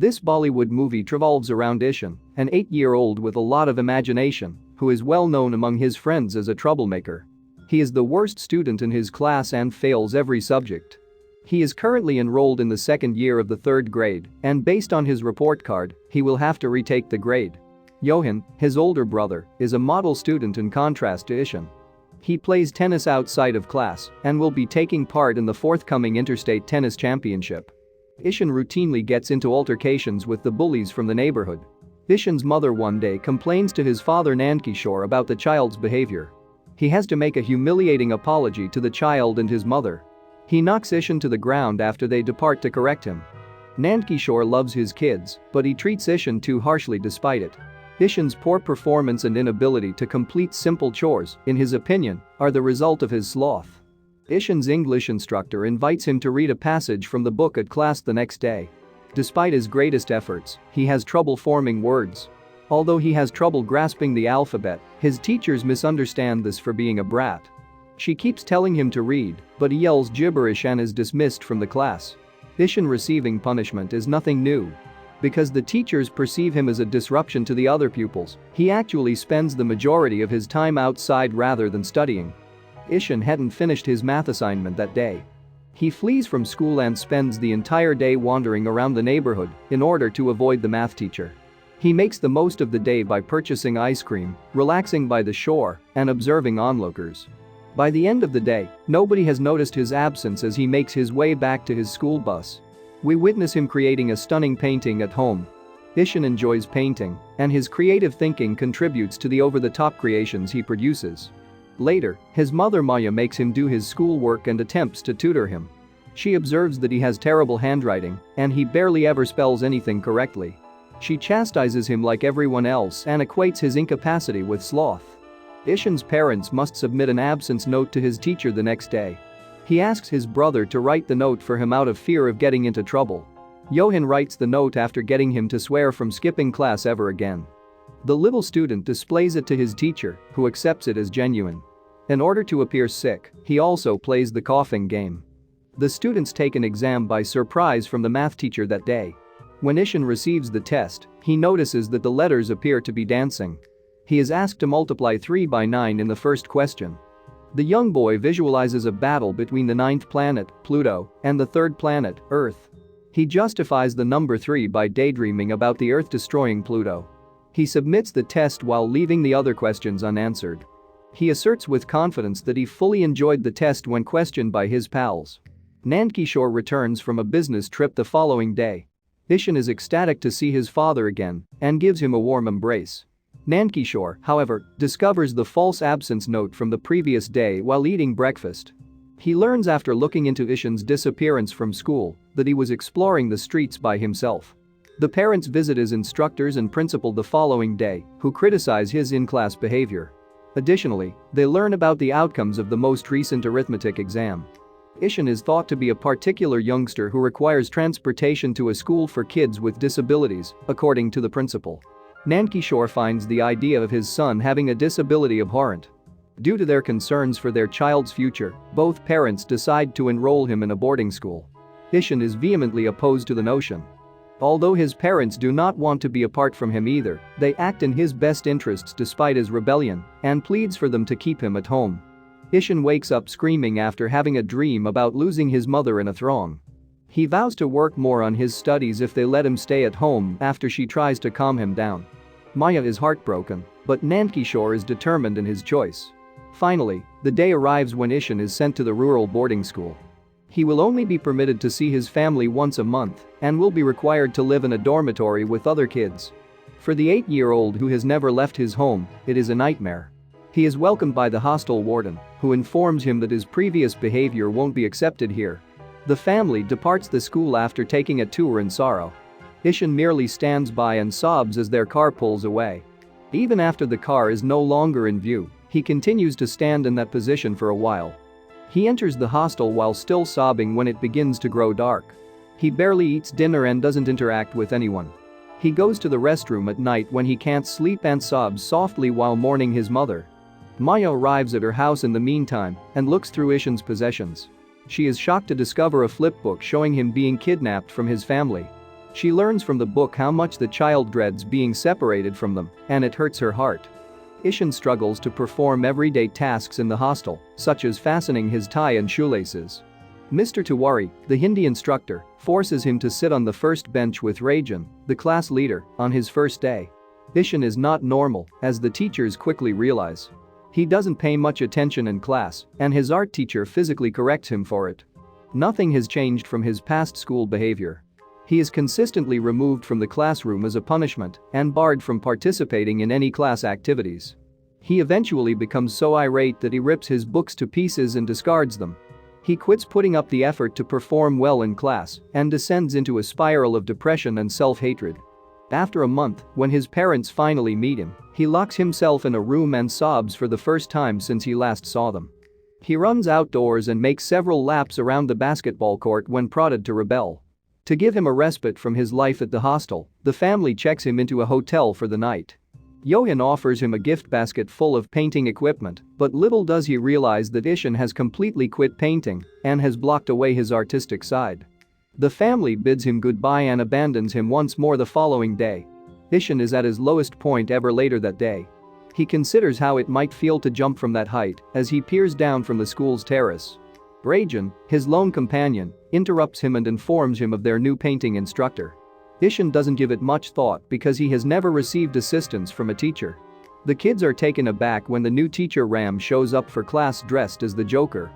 This Bollywood movie revolves around Ishaan, an 8-year-old with a lot of imagination, who is well known among his friends as a troublemaker. He is the worst student in his class and fails every subject. He is currently enrolled in the second year of the third grade, and based on his report card, he will have to retake the grade. Johan, his older brother, is a model student in contrast to Ishaan. He plays tennis outside of class and will be taking part in the forthcoming interstate tennis championship. Ishaan routinely gets into altercations with the bullies from the neighborhood. Ishaan's mother one day complains to his father Nankishore about the child's behavior. He has to make a humiliating apology to the child and his mother. He knocks Ishaan to the ground after they depart to correct him. Nankishore loves his kids, but he treats Ishaan too harshly despite it. Ishaan's poor performance and inability to complete simple chores, in his opinion, are the result of his sloth. Ishaan's English instructor invites him to read a passage from the book at class the next day. Despite his greatest efforts, he has trouble forming words. Although he has trouble grasping the alphabet, his teachers misunderstand this for being a brat. She keeps telling him to read, but he yells gibberish and is dismissed from the class. Ishaan receiving punishment is nothing new. Because the teachers perceive him as a disruption to the other pupils, he actually spends the majority of his time outside rather than studying. Ishaan hadn't finished his math assignment that day. He flees from school and spends the entire day wandering around the neighborhood in order to avoid the math teacher. He makes the most of the day by purchasing ice cream, relaxing by the shore, and observing onlookers. By the end of the day, nobody has noticed his absence as he makes his way back to his school bus. We witness him creating a stunning painting at home. Ishaan enjoys painting, and his creative thinking contributes to the over-the-top creations he produces. Later, his mother Maya makes him do his schoolwork and attempts to tutor him. She observes that he has terrible handwriting, and he barely ever spells anything correctly. She chastises him like everyone else and equates his incapacity with sloth. Ishaan's parents must submit an absence note to his teacher the next day. He asks his brother to write the note for him out of fear of getting into trouble. Johan writes the note after getting him to swear from skipping class ever again. The little student displays it to his teacher, who accepts it as genuine. In order to appear sick, he also plays the coughing game. The students take an exam by surprise from the math teacher that day. When Ishaan receives the test, he notices that the letters appear to be dancing. He is asked to multiply 3 by 9 in the first question. The young boy visualizes a battle between the 9th planet, Pluto, and the 3rd planet, Earth. He justifies the number 3 by daydreaming about the Earth destroying Pluto. He submits the test while leaving the other questions unanswered. He asserts with confidence that he fully enjoyed the test when questioned by his pals. Nankishore returns from a business trip the following day. Ishaan is ecstatic to see his father again and gives him a warm embrace. Nankishore, however, discovers the false absence note from the previous day while eating breakfast. He learns after looking into Ishaan's disappearance from school that he was exploring the streets by himself. The parents visit his instructors and principal the following day, who criticize his in-class behavior. Additionally, they learn about the outcomes of the most recent arithmetic exam. Ishaan is thought to be a particular youngster who requires transportation to a school for kids with disabilities, according to the principal. Nankishore finds the idea of his son having a disability abhorrent. Due to their concerns for their child's future, both parents decide to enroll him in a boarding school. Ishaan is vehemently opposed to the notion. Although his parents do not want to be apart from him either, they act in his best interests despite his rebellion and pleads for them to keep him at home. Ishaan wakes up screaming after having a dream about losing his mother in a throng. He vows to work more on his studies if they let him stay at home after she tries to calm him down. Maya is heartbroken, but Nankishore is determined in his choice. Finally, the day arrives when Ishaan is sent to the rural boarding school. He will only be permitted to see his family once a month and will be required to live in a dormitory with other kids. For the 8-year-old who has never left his home, it is a nightmare. He is welcomed by the hostel warden, who informs him that his previous behavior won't be accepted here. The family departs the school after taking a tour in sorrow. Ishaan merely stands by and sobs as their car pulls away. Even after the car is no longer in view, he continues to stand in that position for a while. He enters the hostel while still sobbing when it begins to grow dark. He barely eats dinner and doesn't interact with anyone. He goes to the restroom at night when he can't sleep and sobs softly while mourning his mother. Maya arrives at her house in the meantime and looks through Ishaan's possessions. She is shocked to discover a flipbook showing him being kidnapped from his family. She learns from the book how much the child dreads being separated from them, and it hurts her heart. Ishaan struggles to perform everyday tasks in the hostel, such as fastening his tie and shoelaces. Mr. Tiwari, the Hindi instructor, forces him to sit on the first bench with Rajan, the class leader, on his first day. Ishaan is not normal, as the teachers quickly realize. He doesn't pay much attention in class, and his art teacher physically corrects him for it. Nothing has changed from his past school behavior. He is consistently removed from the classroom as a punishment and barred from participating in any class activities. He eventually becomes so irate that he rips his books to pieces and discards them. He quits putting up the effort to perform well in class and descends into a spiral of depression and self-hatred. After a month, when his parents finally meet him, he locks himself in a room and sobs for the first time since he last saw them. He runs outdoors and makes several laps around the basketball court when prodded to rebel. To give him a respite from his life at the hostel, the family checks him into a hotel for the night. Johan offers him a gift basket full of painting equipment, but little does he realize that Ishaan has completely quit painting and has blocked away his artistic side. The family bids him goodbye and abandons him once more the following day. Ishaan is at his lowest point ever later that day. He considers how it might feel to jump from that height as he peers down from the school's terrace. Rajan, his lone companion, interrupts him and informs him of their new painting instructor. Ishaan doesn't give it much thought because he has never received assistance from a teacher. The kids are taken aback when the new teacher Ram shows up for class dressed as the Joker.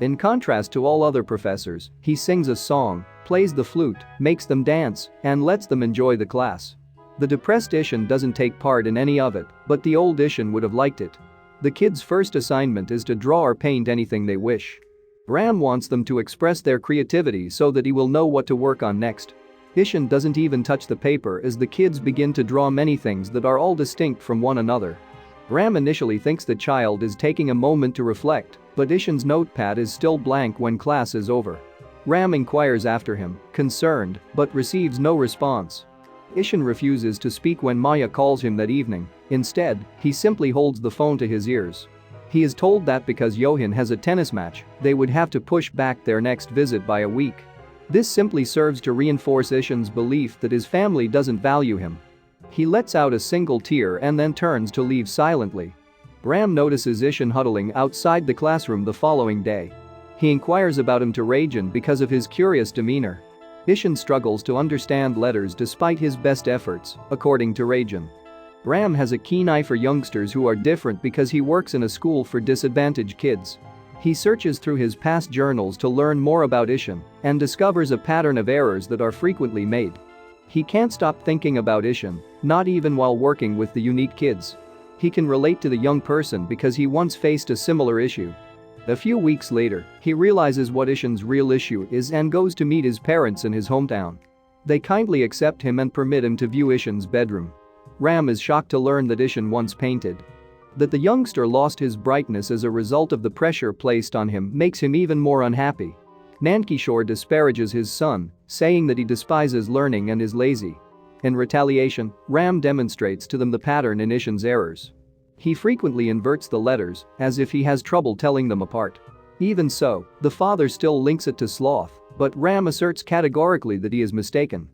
In contrast to all other professors, he sings a song, plays the flute, makes them dance, and lets them enjoy the class. The depressed Ishaan doesn't take part in any of it, but the old Ishaan would have liked it. The kids' first assignment is to draw or paint anything they wish. Ram wants them to express their creativity so that he will know what to work on next. Ishaan doesn't even touch the paper as the kids begin to draw many things that are all distinct from one another. Ram initially thinks the child is taking a moment to reflect, but Ishaan's notepad is still blank when class is over. Ram inquires after him, concerned, but receives no response. Ishaan refuses to speak when Maya calls him that evening. Instead, he simply holds the phone to his ears. He is told that because Johan has a tennis match, they would have to push back their next visit by a week. This simply serves to reinforce Ishaan's belief that his family doesn't value him. He lets out a single tear and then turns to leave silently. Ram notices Ishaan huddling outside the classroom the following day. He inquires about him to Rajan because of his curious demeanor. Ishaan struggles to understand letters despite his best efforts, according to Rajan. Ram has a keen eye for youngsters who are different because he works in a school for disadvantaged kids. He searches through his past journals to learn more about Ishaan and discovers a pattern of errors that are frequently made. He can't stop thinking about Ishaan, not even while working with the unique kids. He can relate to the young person because he once faced a similar issue. A few weeks later, he realizes what Ishaan's real issue is and goes to meet his parents in his hometown. They kindly accept him and permit him to view Ishaan's bedroom. Ram is shocked to learn that Ishaan once painted. That the youngster lost his brightness as a result of the pressure placed on him makes him even more unhappy. Nankishore disparages his son, saying that he despises learning and is lazy. In retaliation, Ram demonstrates to them the pattern in Ishaan's errors. He frequently inverts the letters, as if he has trouble telling them apart. Even so, the father still links it to sloth, but Ram asserts categorically that he is mistaken.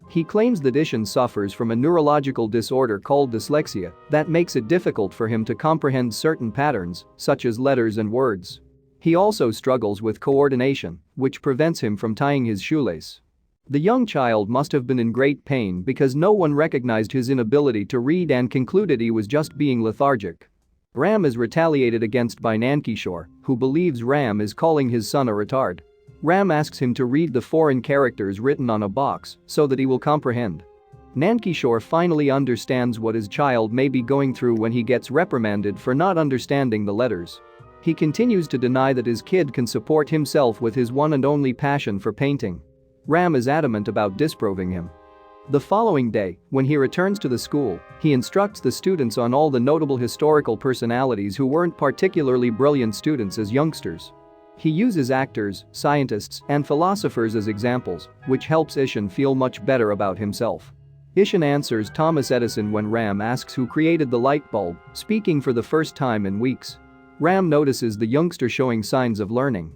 He claims that Ishaan suffers from a neurological disorder called dyslexia that makes it difficult for him to comprehend certain patterns, such as letters and words. He also struggles with coordination, which prevents him from tying his shoelace. The young child must have been in great pain because no one recognized his inability to read and concluded he was just being lethargic. Ram is retaliated against by Nankishore, who believes Ram is calling his son a retard. Ram asks him to read the foreign characters written on a box so that he will comprehend. Nankishore finally understands what his child may be going through when he gets reprimanded for not understanding the letters. He continues to deny that his kid can support himself with his one and only passion for painting. Ram is adamant about disproving him. The following day, when he returns to the school, he instructs the students on all the notable historical personalities who weren't particularly brilliant students as youngsters. He uses actors, scientists, and philosophers as examples, which helps Ishaan feel much better about himself. Ishaan answers Thomas Edison when Ram asks who created the light bulb, speaking for the first time in weeks. Ram notices the youngster showing signs of learning.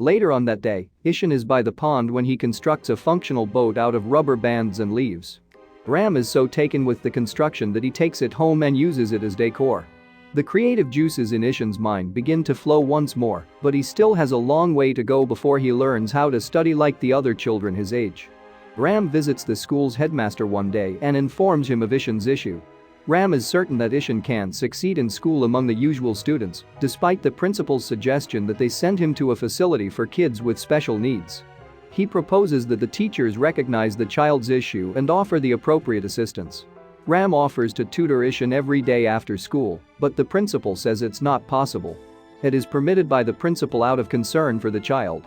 Later on that day, Ishaan is by the pond when he constructs a functional boat out of rubber bands and leaves. Ram is so taken with the construction that he takes it home and uses it as decor. The creative juices in Ishaan's mind begin to flow once more, but he still has a long way to go before he learns how to study like the other children his age. Ram visits the school's headmaster one day and informs him of Ishaan's issue. Ram is certain that Ishaan can't succeed in school among the usual students, despite the principal's suggestion that they send him to a facility for kids with special needs. He proposes that the teachers recognize the child's issue and offer the appropriate assistance. Ram offers to tutor Ishaan every day after school, but the principal says it's not possible. It is permitted by the principal out of concern for the child.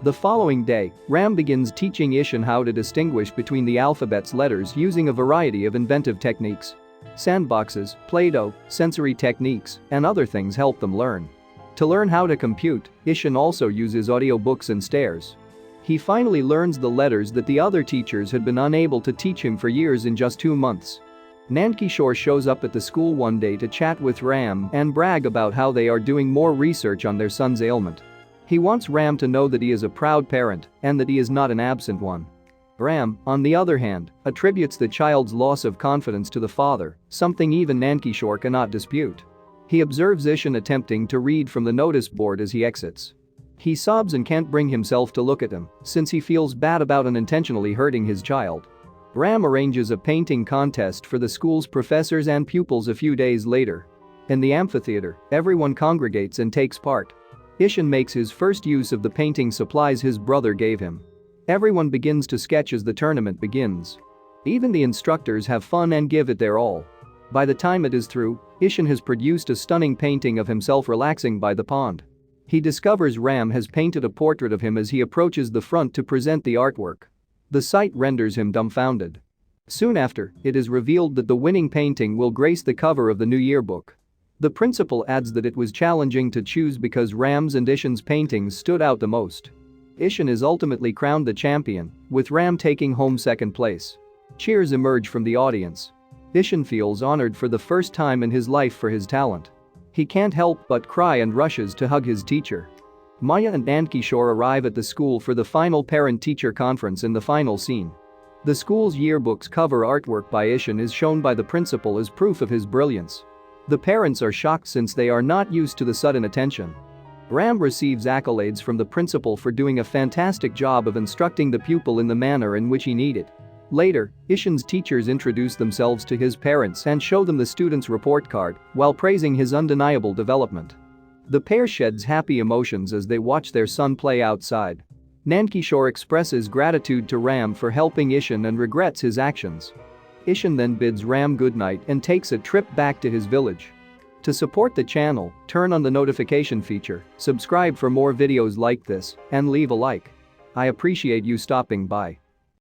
The following day, Ram begins teaching Ishaan how to distinguish between the alphabet's letters using a variety of inventive techniques. Sandboxes, Play-Doh, sensory techniques, and other things help them learn. To learn how to compute, Ishaan also uses audiobooks and stares. He finally learns the letters that the other teachers had been unable to teach him for years in just 2 months. Nankishore shows up at the school one day to chat with Ram and brag about how they are doing more research on their son's ailment. He wants Ram to know that he is a proud parent and that he is not an absent one. Ram, on the other hand, attributes the child's loss of confidence to the father, something even Nankishore cannot dispute. He observes Ishaan attempting to read from the notice board as he exits. He sobs and can't bring himself to look at him, since he feels bad about unintentionally hurting his child. Ram arranges a painting contest for the school's professors and pupils a few days later. In the amphitheater, everyone congregates and takes part. Ishaan makes his first use of the painting supplies his brother gave him. Everyone begins to sketch as the tournament begins. Even the instructors have fun and give it their all. By the time it is through, Ishaan has produced a stunning painting of himself relaxing by the pond. He discovers Ram has painted a portrait of him as he approaches the front to present the artwork. The sight renders him dumbfounded. Soon after, it is revealed that the winning painting will grace the cover of the new yearbook. The principal adds that it was challenging to choose because Ram's and Ishaan's paintings stood out the most. Ishaan is ultimately crowned the champion, with Ram taking home second place. Cheers emerge from the audience. Ishaan feels honored for the first time in his life for his talent. He can't help but cry and rushes to hug his teacher. Maya and Nankishore arrive at the school for the final parent-teacher conference in the final scene. The school's yearbook's cover artwork by Ishaan is shown by the principal as proof of his brilliance. The parents are shocked since they are not used to the sudden attention. Ram receives accolades from the principal for doing a fantastic job of instructing the pupil in the manner in which he needed. Later, Ishaan's teachers introduce themselves to his parents and show them the student's report card while praising his undeniable development. The pair sheds happy emotions as they watch their son play outside. Nankishore expresses gratitude to Ram for helping Ishaan and regrets his actions. Ishaan then bids Ram goodnight and takes a trip back to his village. To support the channel, turn on the notification feature, subscribe for more videos like this, and leave a like. I appreciate you stopping by.